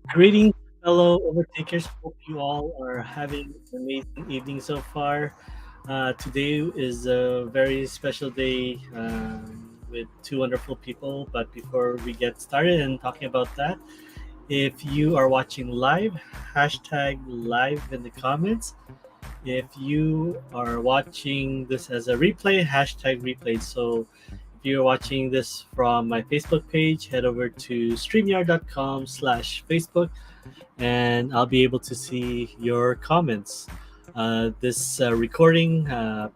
Greetings, fellow overtakers. Hope you all are having an amazing evening so far. Today is a very special day with two wonderful people. But before we get started and talking about that, if you are watching live, hashtag live in the comments. If you are watching this as a replay, hashtag replay. So if you're watching this from my Facebook page, head over to streamyard.com/Facebook and I'll be able to see your comments. This recording,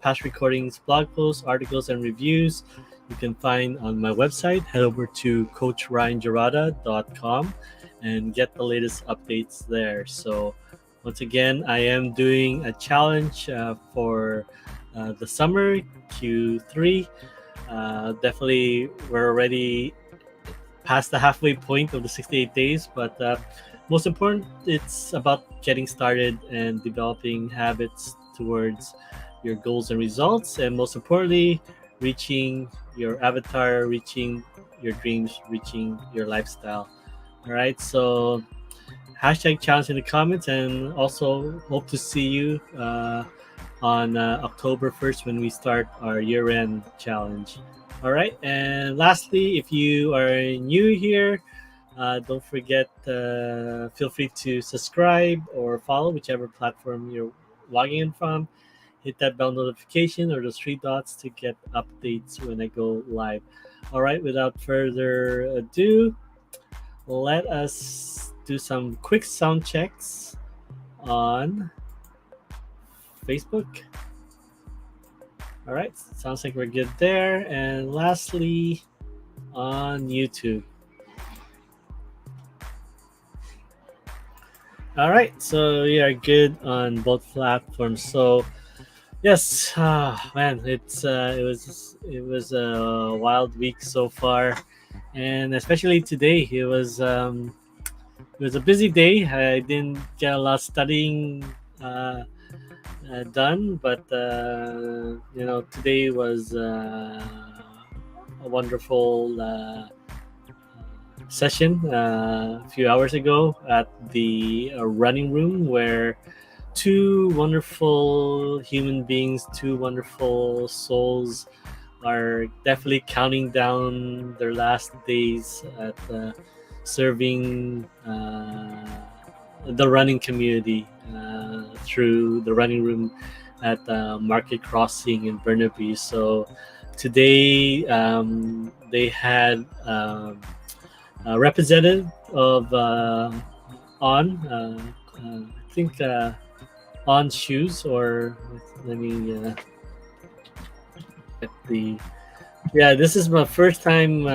past recordings, blog posts, articles, and reviews you can find on my website. Head over to coachryanjarata.com and get the latest updates there. So, once again, I am doing a challenge for the summer Q3. Definitely, we're already past the halfway point of the 68 days, but most important, it's about getting started and developing habits towards your goals and results, and most importantly, reaching your avatar, reaching your dreams, reaching your lifestyle. All right, so hashtag challenge in the comments, and also hope to see you on October 1st when we start our year end challenge. All right, and lastly, if you are new here, don't forget, feel free to subscribe or follow whichever platform you're logging in from. Hit that bell notification or those three dots to get updates when I go live. All right, without further ado, let us do some quick sound checks on Facebook. All right, sounds like we're good there. And lastly, on YouTube. All right, so we are good on both platforms. So yes, man, it was a wild week so far, and especially today, it was a busy day. I didn't get a lot of studying done, but today was a wonderful session a few hours ago at the running room where two wonderful human beings, two wonderful souls are definitely counting down their last days at serving the running community through the running room at Market Crossing in Burnaby. So today they had a representative of I think On shoes, or let me get the yeah. This is my first time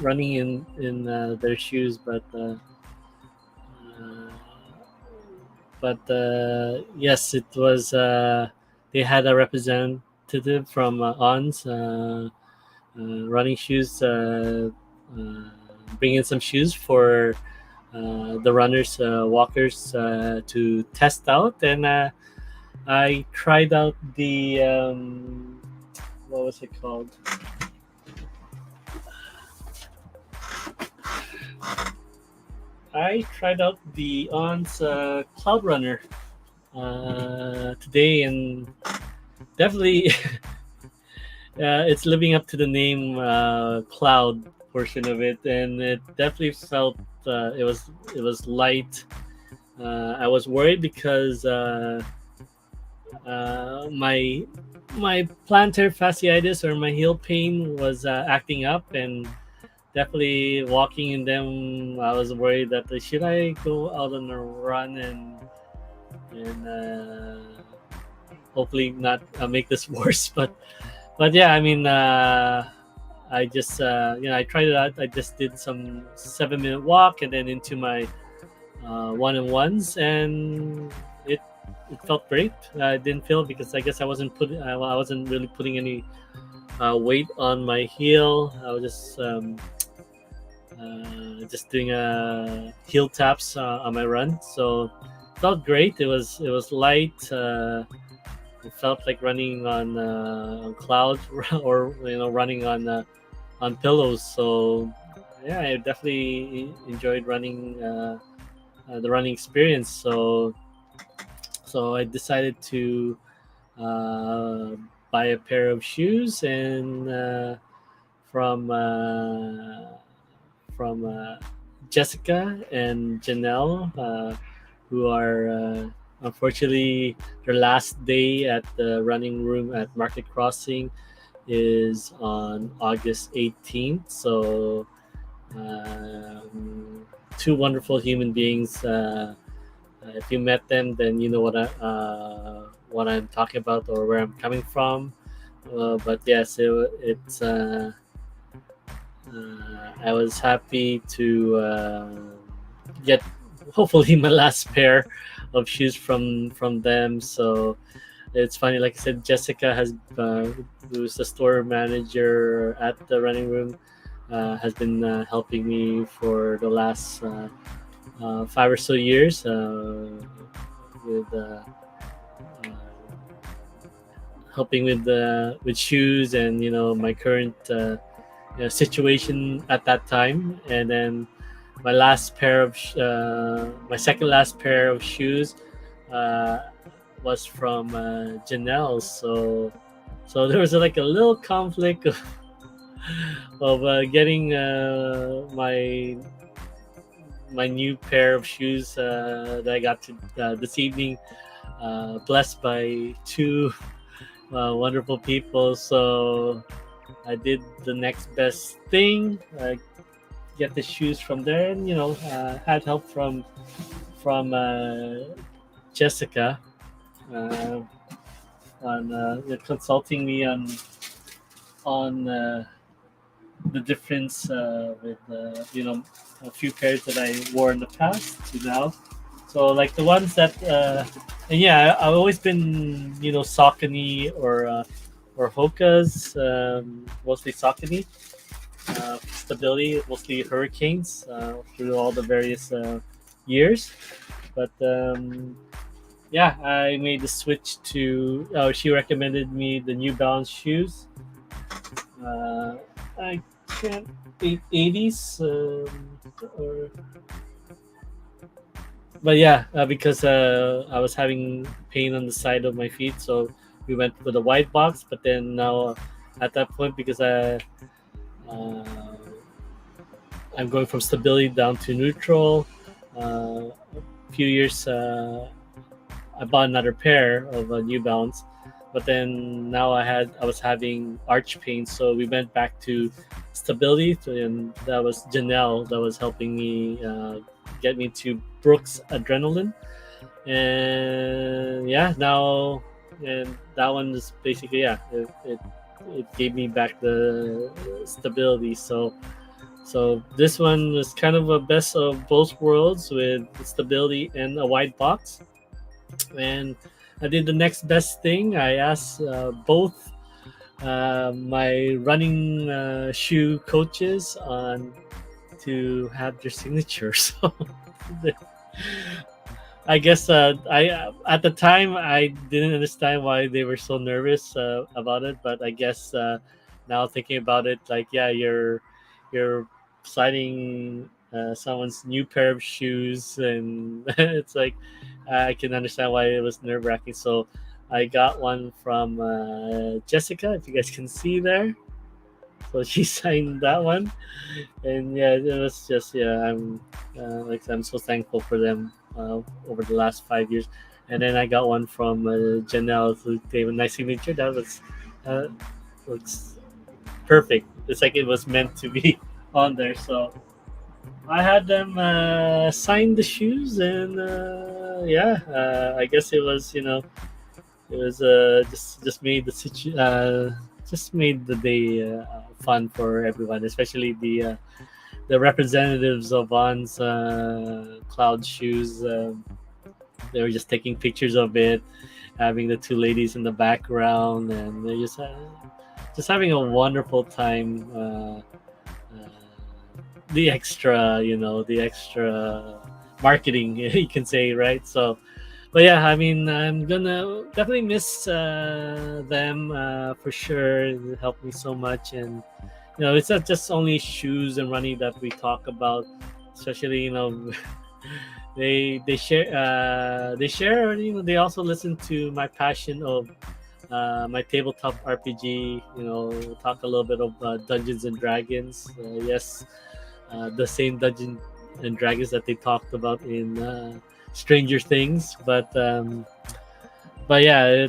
running in their shoes, uh, but yes, it was. They had a representative from On's running shoes, bring in some shoes for the runners, walkers to test out, and I tried out the what was it called? I tried out the On's Cloud Runner today, and definitely it's living up to the name Cloud portion of it, and it definitely felt it was light. I was worried because my plantar fasciitis or my heel pain was acting up, and definitely walking in them, I was worried that should I go out on a run and hopefully not make this worse. But yeah, I mean, I just I tried it out. I just did some 7 minute walk and then into my one on ones, and it it felt great. I didn't feel because I guess I wasn't really putting any weight on my heel. I was just doing heel taps on my run, so it felt great. It was light. It felt like running on clouds or running on pillows. So yeah, I definitely enjoyed running the running experience. So I decided to uh, buy a pair of shoes and from uh, from Jessica and Janelle, who are unfortunately their last day at the running room at Market Crossing is on August 18th. So two wonderful human beings. If you met them, then you know what I'm talking about or where I'm coming from. But yes, I was happy to get hopefully my last pair of shoes from them. So it's funny, like I said, Jessica who's the store manager at the running room, has been helping me for the last 5 or so years with helping with shoes and my current situation at that time. And then my second last pair of shoes uh, was from Janelle. So there was like a little conflict of getting my new pair of shoes that I got this evening, blessed by two wonderful people. So I did the next best thing, get the shoes from there, and had help from Jessica uh, on consulting me on the difference with a few pairs that I wore in the past to now. So like the ones that and yeah, I've always been Saucony or Hoka's, mostly Saucony. Stability, mostly Hurricanes through all the various years. But yeah, I made the switch to. She recommended me the New Balance shoes. Uh, I can't 80s, or but yeah, because I was having pain on the side of my feet, so we went with a white box. But then now, at that point, because uh, I'm going from stability down to neutral. A few years, I bought another pair of New Balance, but then now I was having arch pain, so we went back to stability, and that was Janelle that was helping me get me to Brooks Adrenaline, and yeah, now and that one is basically it gave me back the stability. So this one was kind of a best of both worlds with stability and a wide box. And I did the next best thing. I asked both my running shoe coaches on to have their signatures. So I guess I at the time I didn't understand why they were so nervous about it, but I guess now thinking about it, like yeah, you're signing someone's new pair of shoes, and it's like I can understand why it was nerve wracking. So I got one from Jessica, if you guys can see there. So she signed that one, and yeah, it was just I'm so thankful for them over the last 5 years. And then I got one from Janelle, who gave a nice signature. That uh, looks perfect. It's like it was meant to be on there. So I had them sign the shoes, and I guess it was just made just made the day fun for everyone, especially the representatives of On's cloud shoes. They were just taking pictures of it, having the two ladies in the background, and they're just having a wonderful time. The extra marketing you can say, right? So, but yeah, I mean, I'm gonna definitely miss them for sure. It helped me so much, and it's not just only shoes and running that we talk about, especially they share, they also listen to my passion of my tabletop RPG. Talk a little bit of Dungeons and Dragons. Yes, the same Dungeons and Dragons that they talked about in Stranger Things. But yeah,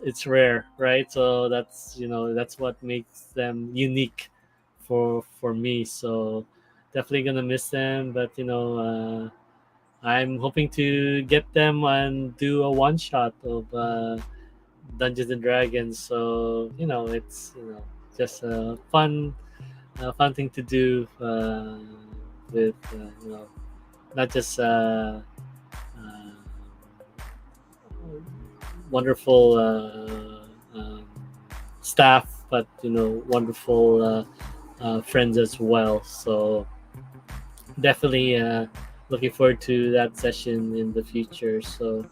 it's rare, right? So that's what makes them unique for me. So definitely gonna miss them, but I'm hoping to get them and do a one shot of Dungeons and Dragons. So it's just a fun thing to do with not just uh, wonderful staff, but wonderful friends as well. So definitely looking forward to that session in the future. So,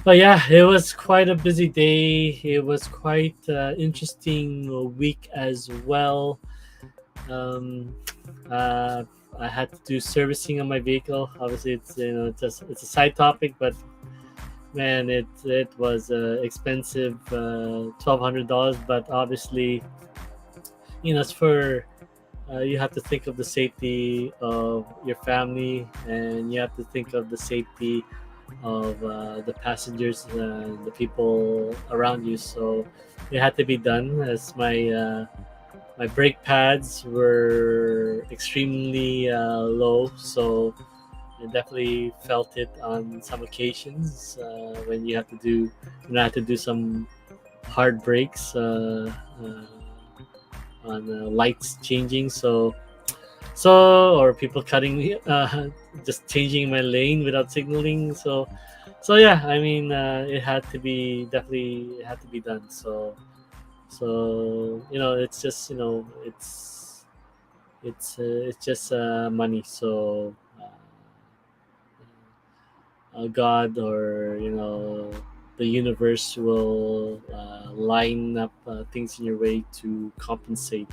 but yeah, it was quite a busy day. It was quite interesting week as well. Um, uh, I had to do servicing on my vehicle. Obviously, it's a side topic, but man, it was expensive, $1,200. But obviously, it's for you have to think of the safety of your family, and you have to think of the safety of the passengers, the people around you. So it had to be done, as my brake pads were extremely low. So I definitely felt it on some occasions when you have to do some hard brakes on lights changing. Or people cutting me, just changing my lane without signaling. So yeah, I mean, it had to be done. So it's just it's just money. So God, or the universe will line up things in your way to compensate.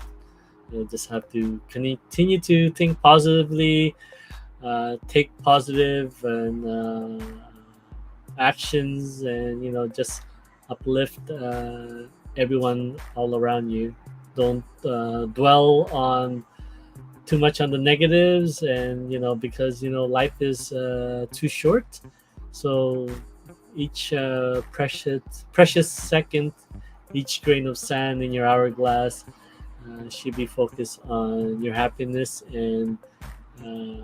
Just have to continue to think positively, take positive and actions, and just uplift everyone all around you. Don't dwell on too much on the negatives, and because life is too short. So each precious second, each grain of sand in your hourglass should be focused on your happiness and uh,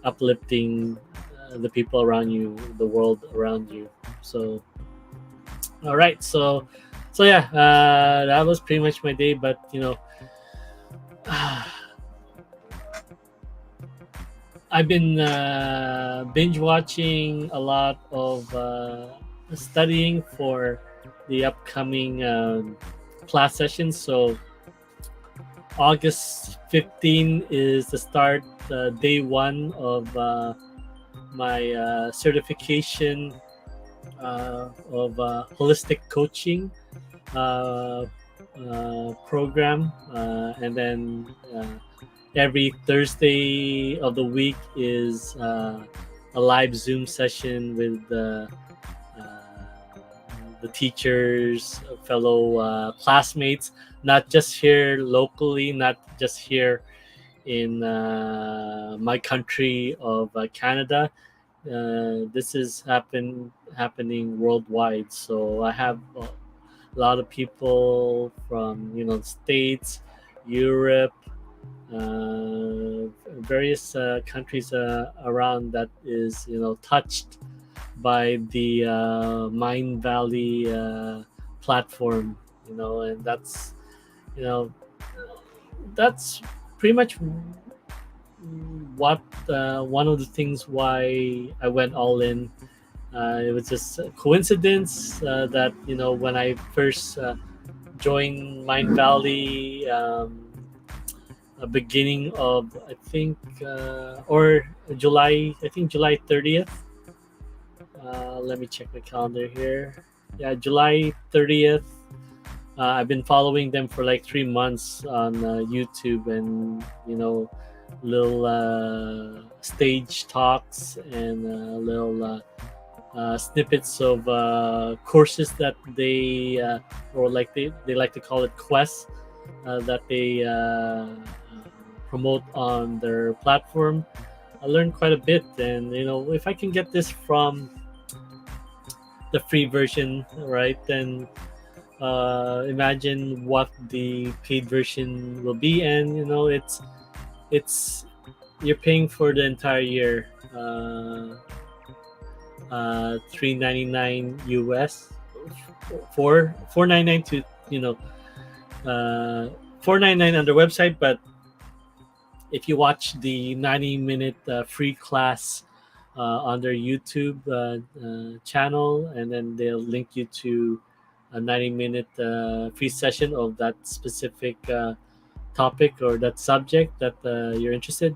uplifting the people around you, the world around you. So, all right. So yeah, that was pretty much my day. But I've been binge watching a lot of studying for the upcoming class sessions. So August 15 is the start, day one of my certification of holistic coaching program, and then every Thursday of the week is a live Zoom session with the teachers, fellow classmates, not just here locally, not just here in my country of Canada. This is happening worldwide. So I have a lot of people from the States, Europe, various countries around that is touched by the Mind Valley platform. And you know that's pretty much what one of the things why I went all in. It was just a coincidence that when I first joined Mind Valley, beginning of, I think, or July, I think July 30th. Let me check my calendar here. Yeah, July 30th. I've been following them for like 3 months on YouTube, and little stage talks and little snippets of courses that they or like they like to call it quests that they promote on their platform. I learned quite a bit, and if I can get this from the free version, right, then imagine what the paid version will be. And it's you're paying for the entire year, 399 US, 499 to uh 499 on their website. But if you watch the 90-minute free class on their YouTube channel, and then they'll link you to a 90-minute free session of that specific topic or that subject that you're interested.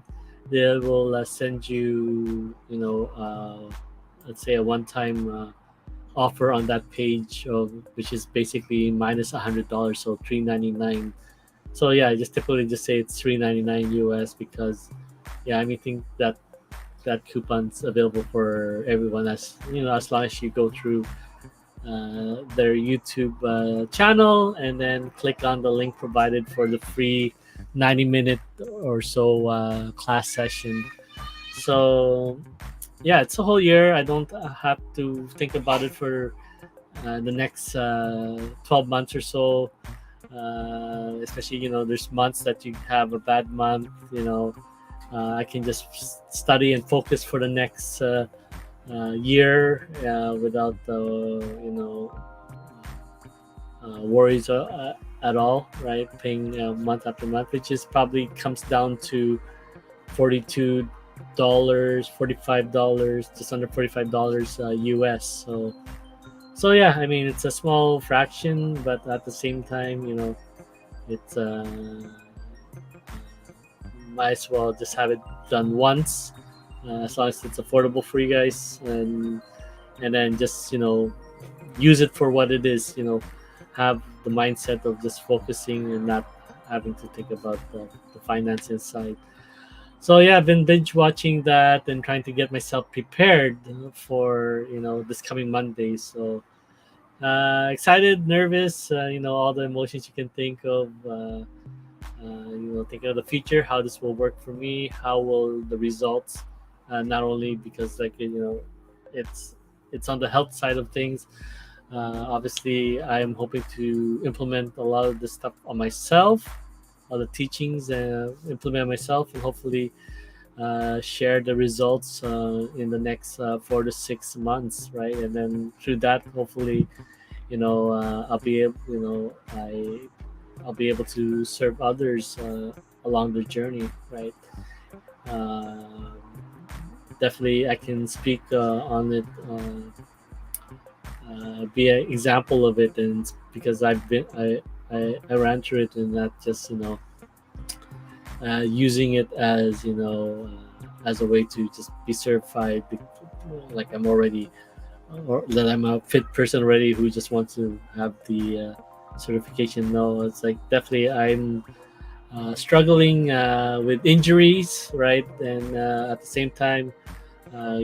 They will send you, let's say a one-time offer on that page, of which is basically minus $100, so 399. So yeah, I just typically just say it's 399 US because yeah, I mean, think that that coupon's available for everyone, as long as you go through their YouTube channel and then click on the link provided for the free 90-minute or so class session. So yeah, it's a whole year. I don't have to think about it for the next 12 months or so. Especially, there's months that you have a bad month. I can just study and focus for the next year without worries at all, right? Paying month after month, which is probably comes down to $42, $45, just under $45 US. So yeah, I mean, it's a small fraction, but at the same time, it's might as well just have it done once, as long as it's affordable for you guys, and then just use it for what it is. Have the mindset of just focusing and not having to think about the finance inside. So yeah, I've been binge watching that and trying to get myself prepared for this coming Monday. So excited, nervous, all the emotions you can think of. Thinking of the future, how this will work for me, how will the results, not only because it's on the health side of things. Obviously, I am hoping to implement a lot of this stuff on myself, all the teachings, implement myself, and hopefully share the results in the next 4 to 6 months, right? And then through that, hopefully, I'll be able, I'll be able to serve others along the journey, right? Uh, Definitely, I can speak on it, be an example of it, and because I ran through it, and not just using it as a way to just be certified, like I'm already, or that I'm a fit person already who just wants to have the certification. No, it's like definitely I'm struggling with injuries, right? And at the same time,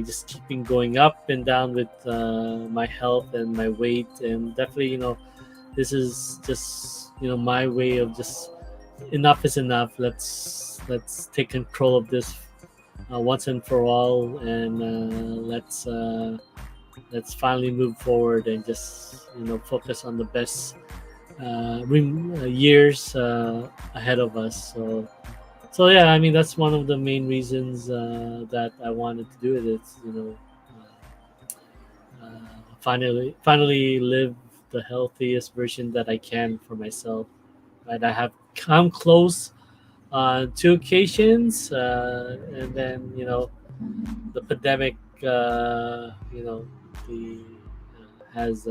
just keeping going up and down with my health and my weight. And definitely, this is just my way of just enough is enough. Let's take control of this once and for all, and let's finally move forward and just focus on the best years ahead of us. So yeah, I mean, that's one of the main reasons that I wanted to do it. It's finally live the healthiest version that I can for myself. Right, I have come close on 2 occasions, and then the pandemic, the has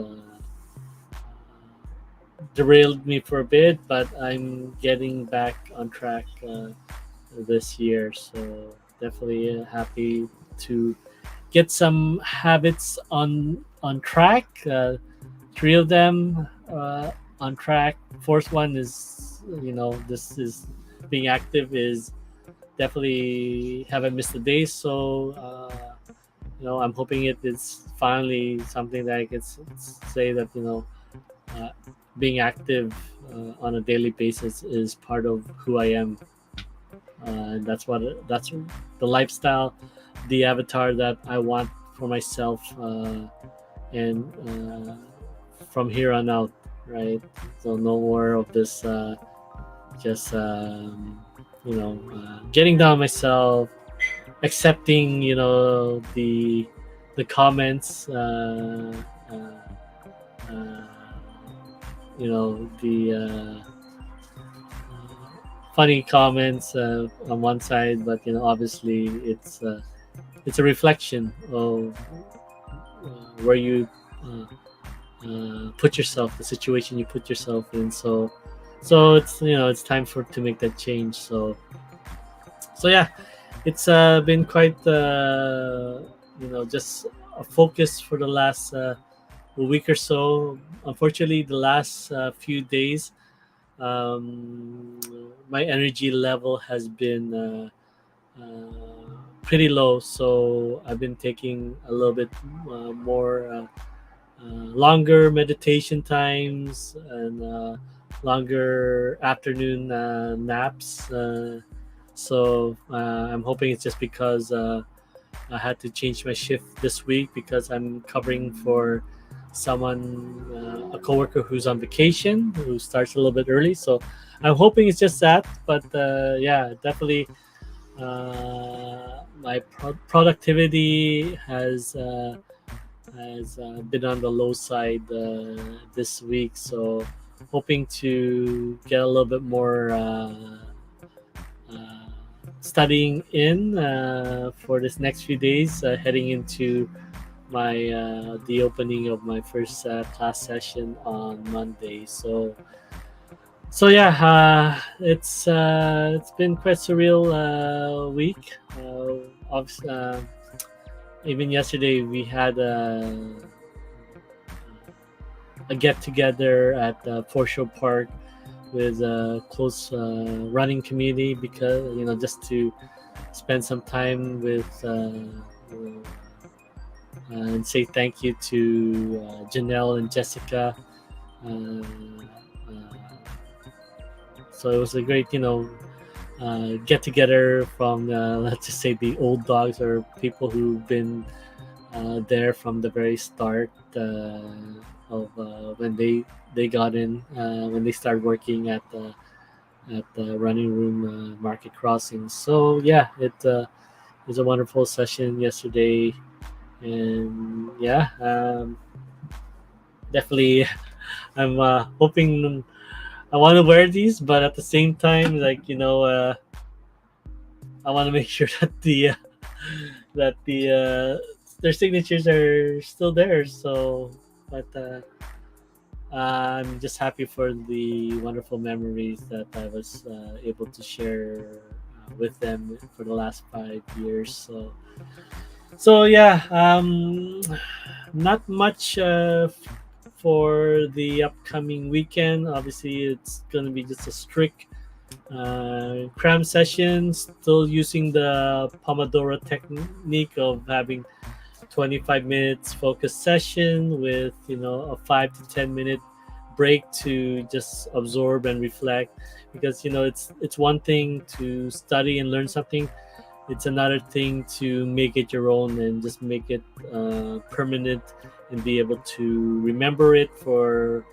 derailed me for a bit, but I'm getting back on track this year. So definitely happy to get some habits on track. Three of them on track. Fourth one is this is being active is definitely haven't missed a day. So I'm hoping it is finally something that I can say that uh, being active on a daily basis is part of who I am. And that's the lifestyle, the avatar that I want for myself, and from here on out, right? So no more of this just getting down myself, accepting the comments, uh, the funny comments on one side, but obviously it's a reflection of where you put yourself, the situation you put yourself in. So it's time for to make that change. So yeah, it's been quite just a focus for the last a week or so. Unfortunately, the last few days, my energy level has been pretty low. So I've been taking a little bit more longer meditation times and longer afternoon naps. So I'm hoping it's just because I had to change my shift this week because I'm covering for someone, a coworker who's on vacation, who starts a little bit early. So I'm hoping it's just that. But yeah, definitely my productivity has been on the low side this week. So hoping to get a little bit more uh, studying in for this next few days, heading into my the opening of my first class session on Monday. So yeah, it's been quite surreal week. Obviously, even yesterday we had a get together at Foreshore Park with a close running community, because just to spend some time with and say thank you to Janelle and Jessica. Uh, uh, so it was a great get together from let's just say the old dogs, or people who've been there from the very start of when they got in, when they started working at the running room, Market Crossing. So yeah, it was a wonderful session yesterday. And yeah, definitely I'm hoping I want to wear these, but at the same time, like I want to make sure that their signatures are still there. So, but I'm just happy for the wonderful memories that I was able to share with them for the last 5 years. So yeah, not much for the upcoming weekend. Obviously, it's going to be just a strict cram session, still using the Pomodoro technique of having 25 minutes focus session with a 5 to 10 minute break to just absorb and reflect, because it's one thing to study and learn something, it's another thing to make it your own and just make it permanent, and be able to remember it for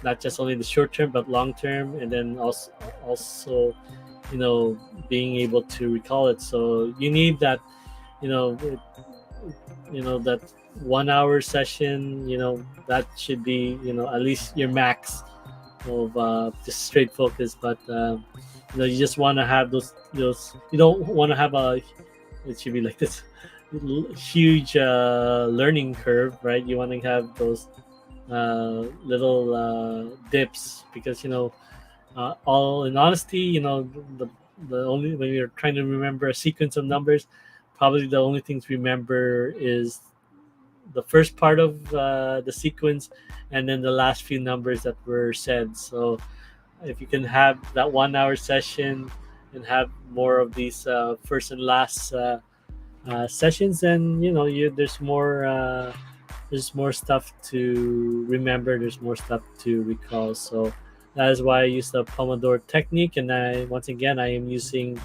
not just only the short term but long term, and then also being able to recall it. So you need that you know that 1 hour session, that should be at least your max of just straight focus. But you just want to have those you don't want to have it should be like this huge learning curve, right? You want to have those little dips, because all in honesty, the only when you're trying to remember a sequence of numbers, probably the only things remember is the first part of the sequence, and then the last few numbers that were said. So if you can have that 1 hour session and have more of these first and last sessions, and there's more stuff to remember, there's more stuff to recall. So that is why I use the Pomodoro technique. And I am using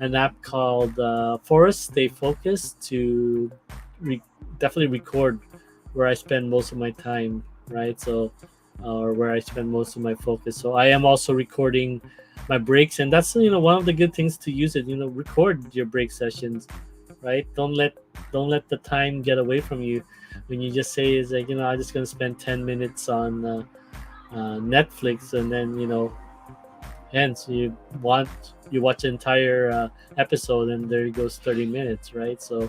an app called Forest Stay Focused to re- definitely record where I spend most of my time, right? So, or where I spend most of my focus. So I am also recording my breaks, and that's one of the good things to use it. Record your break sessions, right? Don't let the time get away from you. When you just say is like, I'm just gonna spend 10 minutes on Netflix, and then hence you watch the entire episode, and there goes 30 minutes, right? So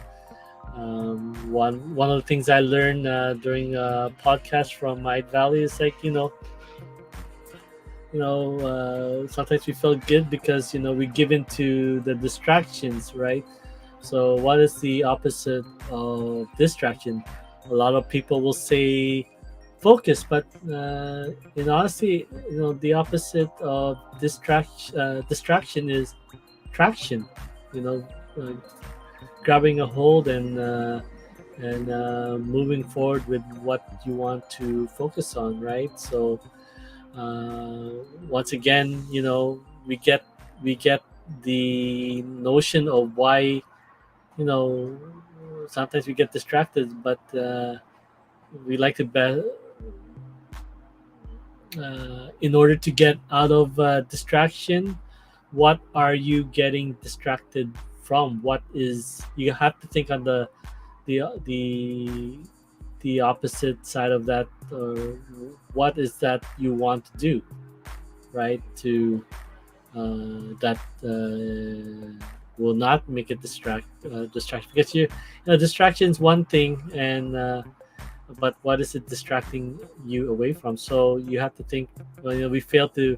one of the things I learned during a podcast from Mind Valley is like, sometimes we feel good because we give into the distractions, right? So what is the opposite of distraction? A lot of people will say focus, but in honesty, the opposite of distraction is traction. You know, uh, Grabbing a hold and moving forward with what you want to focus on, right? So once again, we get the notion of why you know sometimes we get distracted, but we like to in order to get out of distraction, what are you getting distracted from? What is You have to think on the the opposite side of that, or what is that you want to do, right? To that will not make it distraction, because distraction is one thing, and but what is it distracting you away from? So you have to think. Well, we fail to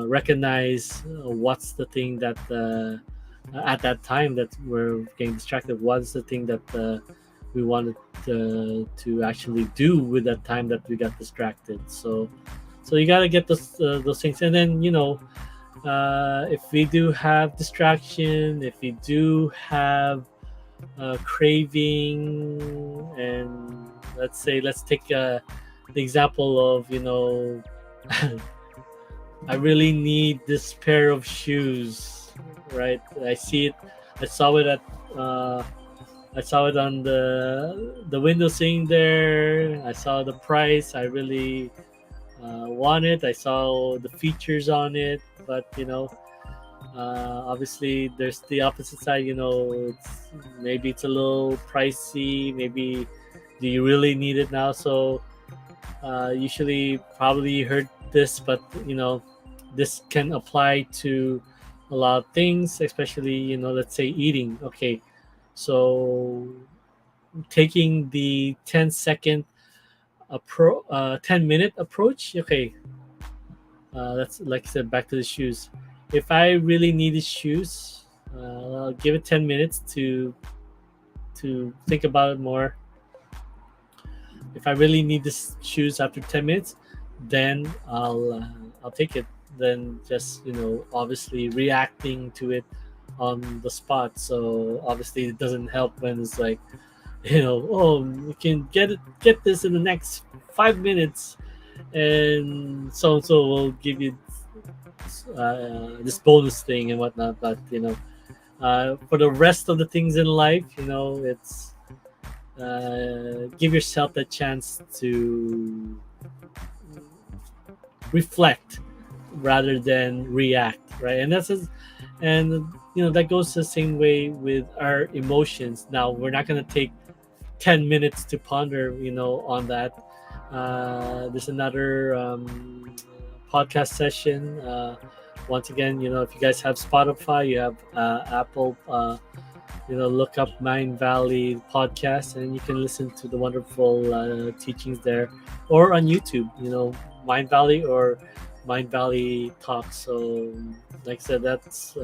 recognize what's the thing that at that time that we're getting distracted. What's the thing that we wanted to actually do with that time that we got distracted? So you got to get those things, and then if we do have distraction, if we do have craving, and let's take the example of I really need this pair of shoes, right? I saw it at uh, I saw it on the window sitting there. I saw the price. I really want it. I saw the features on it, but obviously there's the opposite side. It's a little pricey. Maybe do you really need it now? So usually probably heard this, but this can apply to a lot of things, especially let's say eating. Okay, so taking the 10-second 10-minute approach. Okay, that's like I said, back to the shoes. If I really need the shoes, I'll give it 10 minutes to think about it more. If I really need this shoes after 10 minutes, then I'll take it. Then just obviously reacting to it on the spot. So obviously it doesn't help when it's like oh, we can get this in the next 5 minutes, and so will give you this bonus thing and whatnot. But for the rest of the things in life, it's give yourself the chance to reflect rather than react, right? And that goes the same way with our emotions. Now we're not going to take 10 minutes to ponder on that. There's another podcast session. Once again, if you guys have Spotify, you have Apple, look up Mind Valley podcast, and you can listen to the wonderful teachings there, or on YouTube, Mind Valley or Mind Valley Talks. So like I said, that's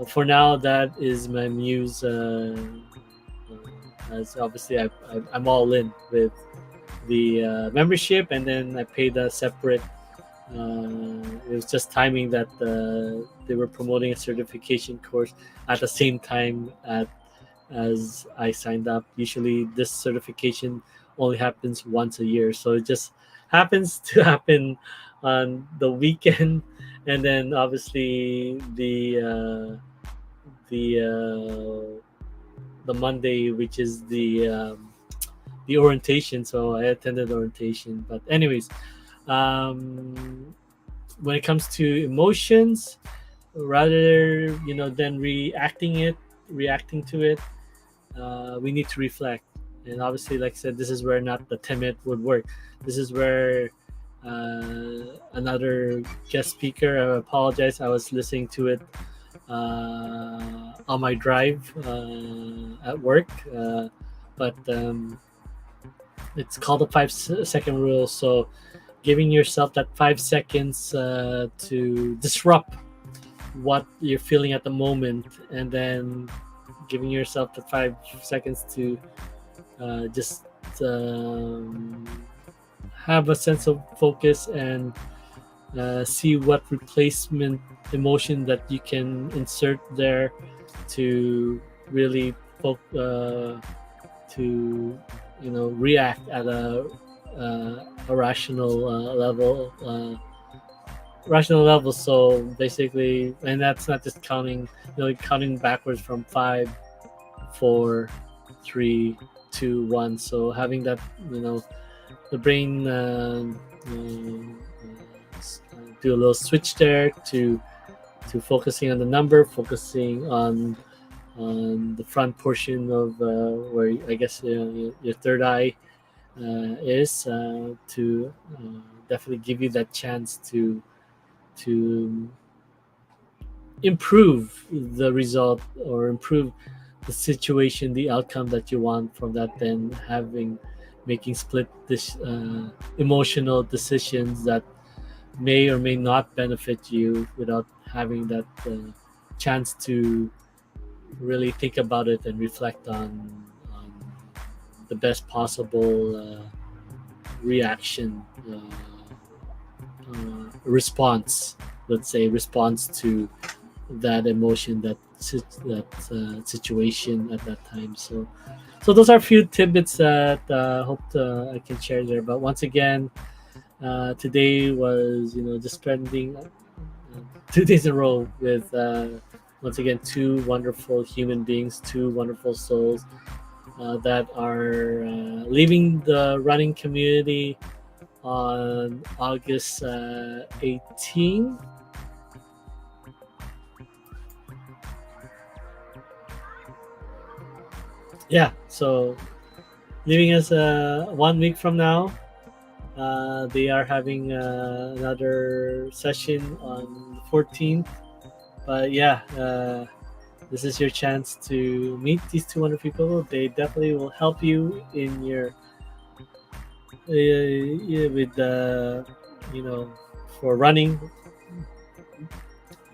for now, that is my muse. As obviously I'm all in with the membership, and then I paid a separate it was just timing that they were promoting a certification course at the same time as I signed up. Usually, this certification only happens once a year, so it just happens to happen on the weekend, and then obviously the Monday, which is the orientation. So I attended orientation. But anyways, um, when it comes to emotions, rather than reacting to it, we need to reflect. And obviously, like I said, this is where not the timid would work. This is where another guest speaker. I apologize. I was listening to it on my drive at work, but it's called the 5 second rule. So giving yourself that 5 seconds to disrupt what you're feeling at the moment, and then giving yourself the 5 seconds to just have a sense of focus and see what replacement emotion that you can insert there to really to react at a rational level. So basically, and that's not just counting backwards from 5, 4, 3, 2, 1. So having that, the brain do a little switch there to focusing on the number, focusing on the front portion of where I guess your third eye is to definitely give you that chance to improve the result or improve the situation, the outcome that you want from that. Then making split this emotional decisions that may or may not benefit you without having that chance to really think about it and reflect on the best possible reaction, response, let's say, response to that emotion, that situation at that time. So those are a few tidbits that hope I can share there. But once again, today was just spending 2 days in a row with once again two wonderful human beings, two wonderful souls that are leaving the running community on August 18. Yeah, so leaving us 1 week from now. They are having another session on the 14th. But yeah, this is your chance to meet these two wonderful people. They definitely will help you in your with for running,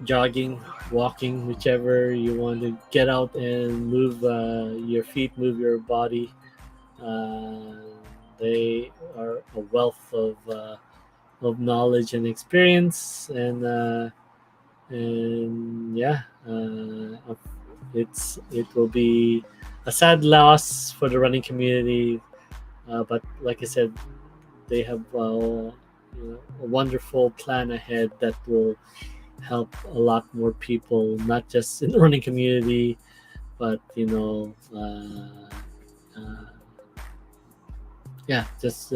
jogging, walking, whichever you want to get out and move your feet, move your body. They are a wealth of knowledge and experience, and yeah, it will be a sad loss for the running community, but like I said, they have a wonderful plan ahead that will help a lot more people, not just in the running community, but yeah, just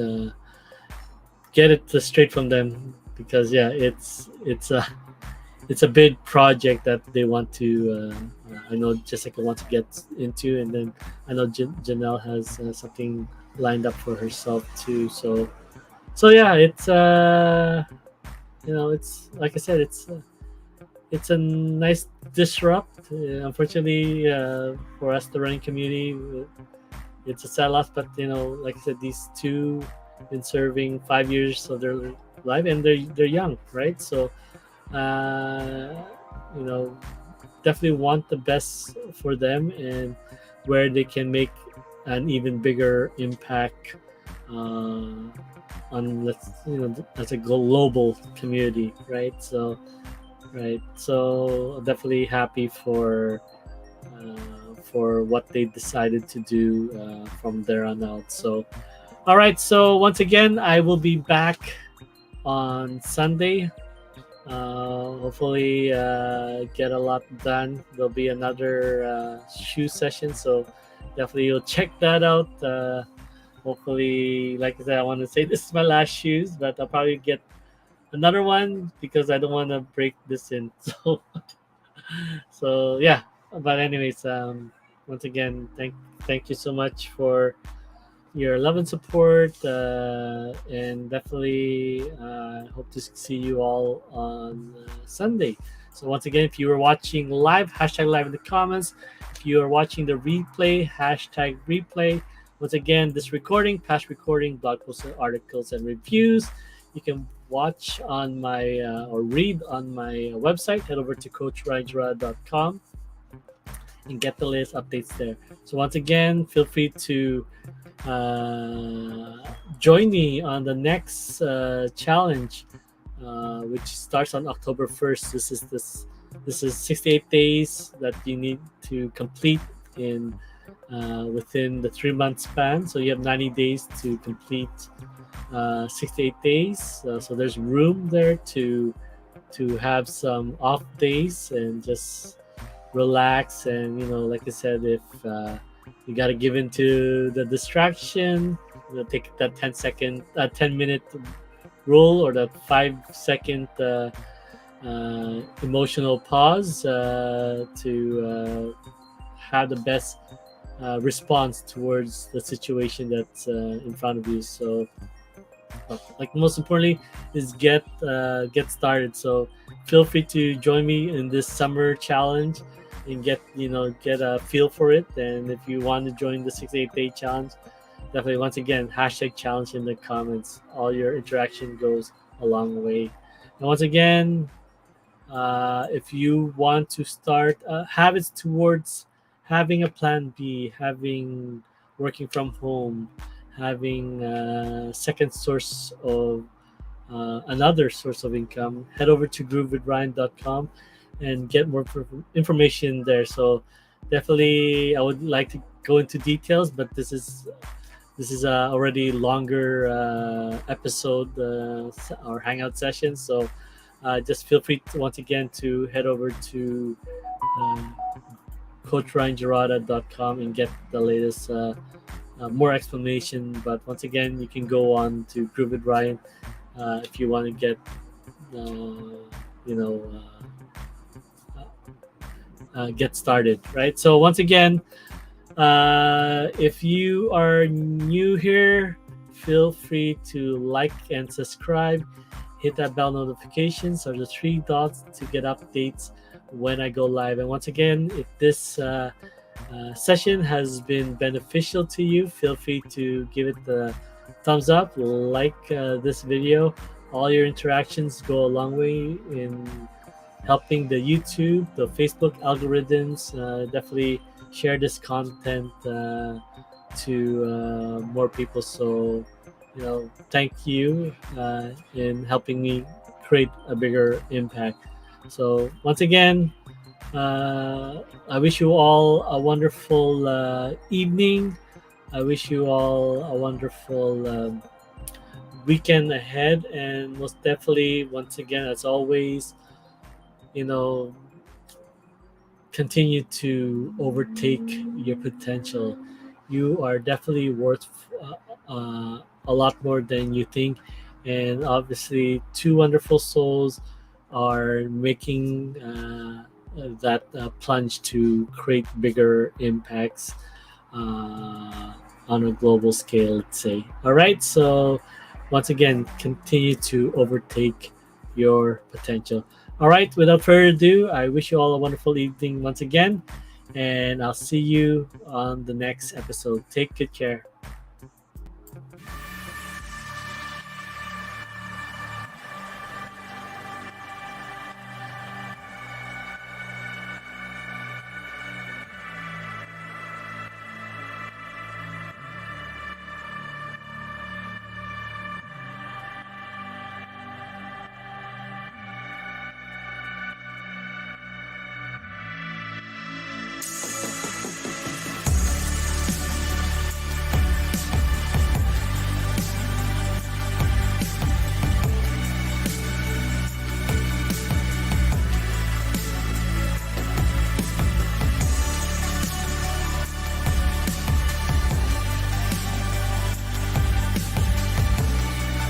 get it straight from them, because yeah, it's a big project that they want to. I know Jessica wants to get into, and then I know Janelle has something lined up for herself too. So yeah, it's it's like I said, it's a nice disrupt. Unfortunately, for us, the running community, it's a sad loss. But like I said, these two been serving 5 years of their life, and they're young, right? So definitely want the best for them, and where they can make an even bigger impact on, let's, as a global community, right? So right, so definitely happy for what they decided to do from there on out. So all right, so once again, I will be back on Sunday. Hopefully, get a lot done. There'll be another shoe session, so definitely you'll check that out. Hopefully, like I said, I want to say this is my last shoes, but I'll probably get another one because I don't want to break this in. So yeah. But anyways, once again, thank you so much for your love and support, and definitely hope to see you all on Sunday. So once again, if you are watching live, hashtag live in the comments. If you are watching the replay, hashtag replay. Once again, this recording, past recording, blog posts, articles, and reviews, you can watch on my or read on my website. Head over to coachrajra.com and get the latest updates there. So once again, feel free to join me on the next challenge, which starts on October 1st. This is 68 days that you need to complete in within the 3-month span. So you have 90 days to complete 68 days. So there's room there to have some off days and just relax. And like I said, if you got to give into the distraction, take that 10-minute rule, or that 5-second emotional pause to have the best response towards the situation that's in front of you. So like most importantly is get started. So feel free to join me in this summer challenge and get a feel for it. And if you want to join the 68-day challenge, definitely, once again, hashtag challenge in the comments. All your interaction goes a long way. And once again, if you want to start habits towards having a plan B, having working from home, having a second source of another source of income, head over to groovewithryan.com and get more information there. So definitely, I would like to go into details, but this is already longer episode or hangout session. So just feel free to, once again, to head over to coachryanjarata.com and get the latest more explanation. But once again, you can go on to Groove with Ryan if you want to get get started, right? So once again, if you are new here, feel free to like and subscribe. Hit that bell notifications or the 3 dots to get updates when I go live. And once again, if this session has been beneficial to you, feel free to give it the thumbs up, like this video. All your interactions go a long way in helping the YouTube, the Facebook algorithms. Definitely share this content to more people. So thank you in helping me create a bigger impact. So once again, I wish you all a wonderful evening. I wish you all a wonderful weekend ahead, and most definitely, once again, as always, continue to overtake your potential. You are definitely worth a lot more than you think. And obviously, 2 wonderful souls are making that plunge to create bigger impacts on a global scale, let's say. All right, so once again, continue to overtake your potential. All right, without further ado, I wish you all a wonderful evening once again, and I'll see you on the next episode. Take good care.